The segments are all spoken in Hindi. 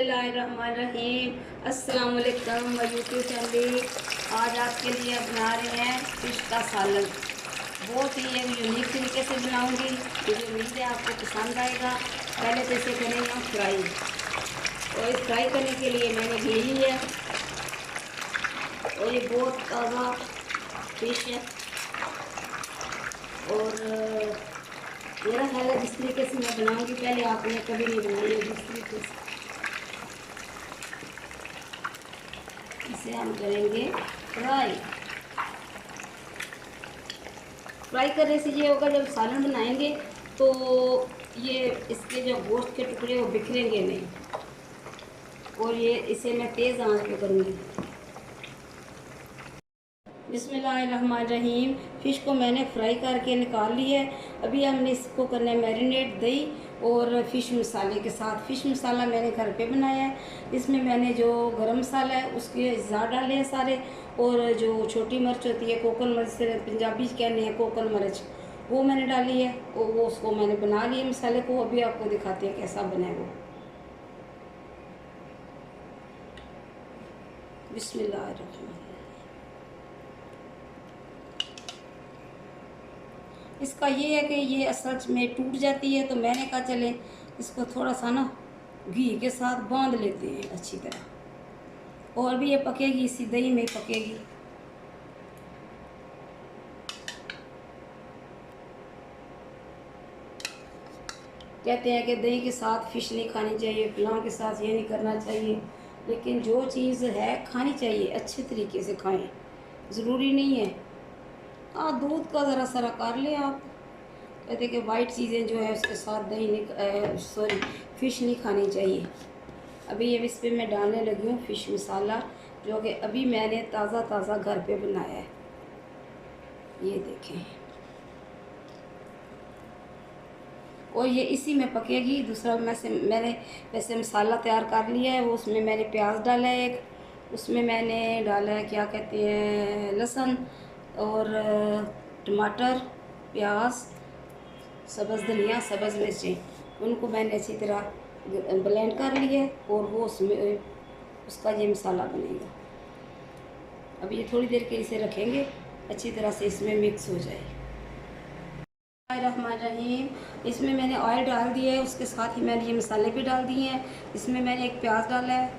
बिस्मिल्लाहिर्रहमानिर्रहीम। अस्सलाम वालेकुम यूट्यूब फैमिली। आज आपके लिए बना रहे हैं फिश का सालन। बहुत ही यूनिक तरीके से बनाऊंगी, मुझे उम्मीद है आपको पसंद आएगा। पहले तो इसे करेंगे हम फ्राई, और इस फ्राई करने के लिए मैंने घी ली है, और ये बहुत ताज़ा फिश है। और मेरा ख्याल है जिस तरीके से मैं बनाऊंगी पहले आपने कभी नहीं बनाई है जिस तरीके से। इसे हम करेंगे फ्राई। फ्राई करने से ये होगा, जब सालन बनाएंगे तो ये इसके जो गोश्त के टुकड़े वो बिखरेंगे नहीं। और ये इसे मैं तेज़ आंच पे करूँगी। बिस्मिल्लाहिर्रहमानिर्रहीम। फ़िश को मैंने फ्राई करके निकाल ली है। अभी हमने इसको करना है मैरिनेट दही और फ़िश मसाले के साथ। फ़िश मसाला मैंने घर पे बनाया है। इसमें मैंने जो गरम मसाला है उसके ज़्यादा डाले हैं सारे, और जो छोटी मिर्च होती है कोकन मिर्च से पंजाबी कहने हैं कोकन मिर्च, वो मैंने डाली है। और वो उसको मैंने बना लिया मसाले को। अभी आपको दिखाते हैं कैसा बना है वो। बिस्मिल्लाहिर्रहमानिर्रहीम। इसका ये है कि ये असल में टूट जाती है, तो मैंने कहा चले इसको थोड़ा सा ना घी के साथ बांध लेते हैं अच्छी तरह। और भी ये पकेगी, इसी दही में पकेगी। कहते हैं कि दही के साथ फ़िश नहीं खानी चाहिए, पुलाव के साथ ये नहीं करना चाहिए, लेकिन जो चीज़ है खानी चाहिए अच्छे तरीके से खाएं। ज़रूरी नहीं है दूध का ज़रा सारा कर ले आप। कहते कि वाइट चीज़ें जो है उसके साथ दही नहीं फ़िश नहीं खानी चाहिए। अभी ये इस पर मैं डालने लगी हूँ फ़िश मसाला, जो कि अभी मैंने ताज़ा घर पे बनाया है। ये देखें, और ये इसी में पकेगी। दूसरा मैंने वैसे मसाला तैयार कर लिया है, वो उसमें मैंने प्याज डाला है एक, उसमें मैंने डाला है क्या कहते हैं लहसुन और टमाटर, प्याज, सब्ज़ धनिया, सब्ज़ मिर्चें, उनको मैंने अच्छी तरह ब्लेंड कर लिया है, और वो उसमें उसका ये मसाला बनेगा। अब ये थोड़ी देर के इसे रखेंगे अच्छी तरह से इसमें मिक्स हो जाए। रहमानिर्रहीम। इसमें मैंने ऑयल डाल दिया है, उसके साथ ही मैंने ये मसाले भी डाल दिए हैं। इसमें मैंने एक प्याज डाला है,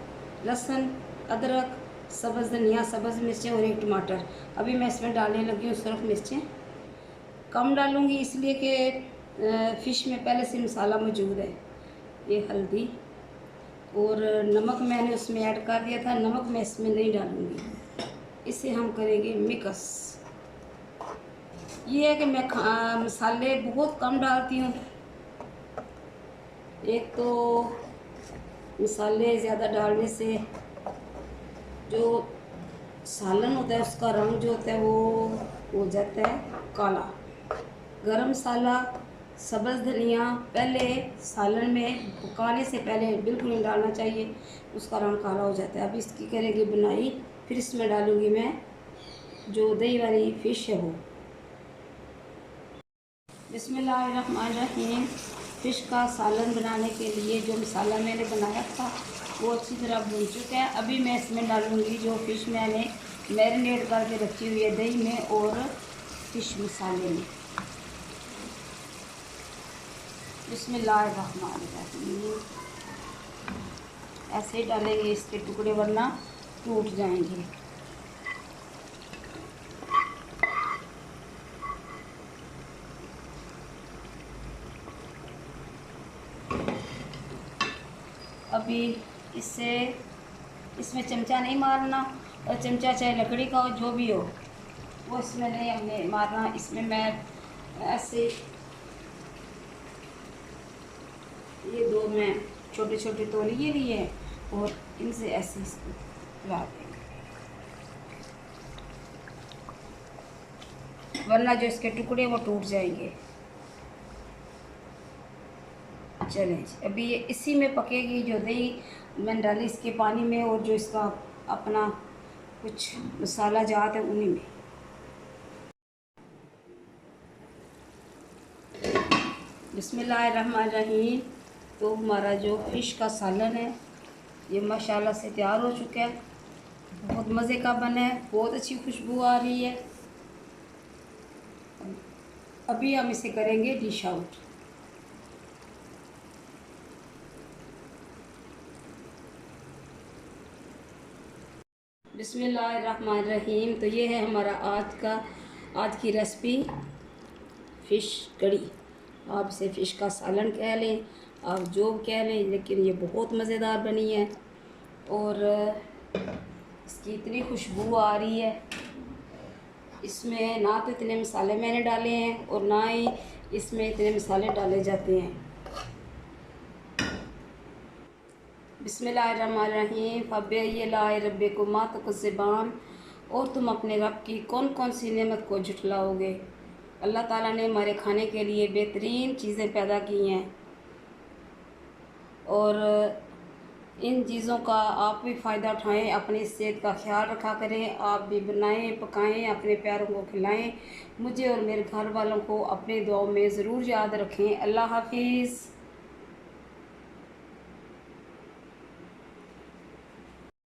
लहसुन, अदरक, सब्ज़ धनिया, सब्ज़ मिर्चें और एक टमाटर। अभी मैं इसमें डालने लगी हूँ सिर्फ मिर्चें कम डालूँगी, इसलिए कि फ़िश में पहले से मसाला मौजूद है। ये हल्दी और नमक मैंने उसमें ऐड कर दिया था, नमक मैं इसमें नहीं डालूँगी। इसे हम करेंगे मिक्स। ये है कि मैं मसाले बहुत कम डालती हूँ। एक तो मसाले ज़्यादा डालने से जो सालन होता है उसका रंग जो होता है वो हो जाता है काला। गरम मसाला, सब्ज़ धनिया पहले सालन में पकाने से पहले बिल्कुल नहीं डालना चाहिए, उसका रंग काला हो जाता है। अब इसकी करेंगे बुनाई, फिर इसमें डालूँगी मैं जो दही वाली फ़िश है वो। बिस्मिल्लाहिर्रहमानिर्रहीम। फ़िश का सालन बनाने के लिए जो मसाला मैंने बनाया था वो अच्छी तरह भून चुका है। अभी मैं इसमें डालूँगी जो फ़िश मैंने मैरिनेट करके रखी हुई है दही में और फ़िश मसाले में। बिस्मिल्लाहिर्रहमानिर्रहीम। ऐसे ही डालेंगे इसके टुकड़े, वरना टूट जाएंगे। अभी इसमें चमचा नहीं मारना, और चमचा चाहे लकड़ी का हो जो भी हो वो इसमें नहीं हमने मारना। इसमें मैं ऐसे ये दो मैं छोटे छोटे तौलिए लिए हैं और इनसे ऐसे इसको ला देंगे, वरना जो इसके टुकड़े वो टूट जाएंगे। चलें, अभी ये इसी में पकेगी जो दही मैंने डाली इसके पानी में, और जो इसका अपना कुछ मसाला जात है उन्हीं में। बिस्मिल्लाहिर्रहमानिर्रहीम। तो हमारा जो फ़िश का सालन है ये माशाल्लाह से तैयार हो चुका है, बहुत मज़े का बना है, बहुत अच्छी खुशबू आ रही है। अभी हम इसे करेंगे डिश आउट। बिस्मिल्लाहिर्रहमानिर्रहीम। तो ये है हमारा आज की रेसिपी फ़िश कड़ी। आप इसे फ़िश का सालन कह लें, आप जो कह लें, लेकिन ये बहुत मज़ेदार बनी है और इसकी इतनी खुशबू आ रही है। इसमें ना तो इतने मसाले मैंने डाले हैं और ना ही इसमें इतने मसाले डाले जाते हैं। बिस्मिल्लाहिर्रहमानिर्रहीम। फ़बिअय्यि रब्बिकुमा तुकज़्ज़िबान। और तुम अपने रब की कौन कौन सी नेमत को झुठलाओगे। अल्लाह ताला ने हमारे खाने के लिए बेहतरीन चीज़ें पैदा की हैं और इन चीज़ों का आप भी फ़ायदा उठाएं, अपनी सेहत का ख्याल रखा करें। आप भी बनाएं, पकाएं, अपने प्यारों को खिलाएं। मुझे और मेरे घर वालों को अपनी दुआओं में ज़रूर याद रखें। अल्लाह हाफिज़।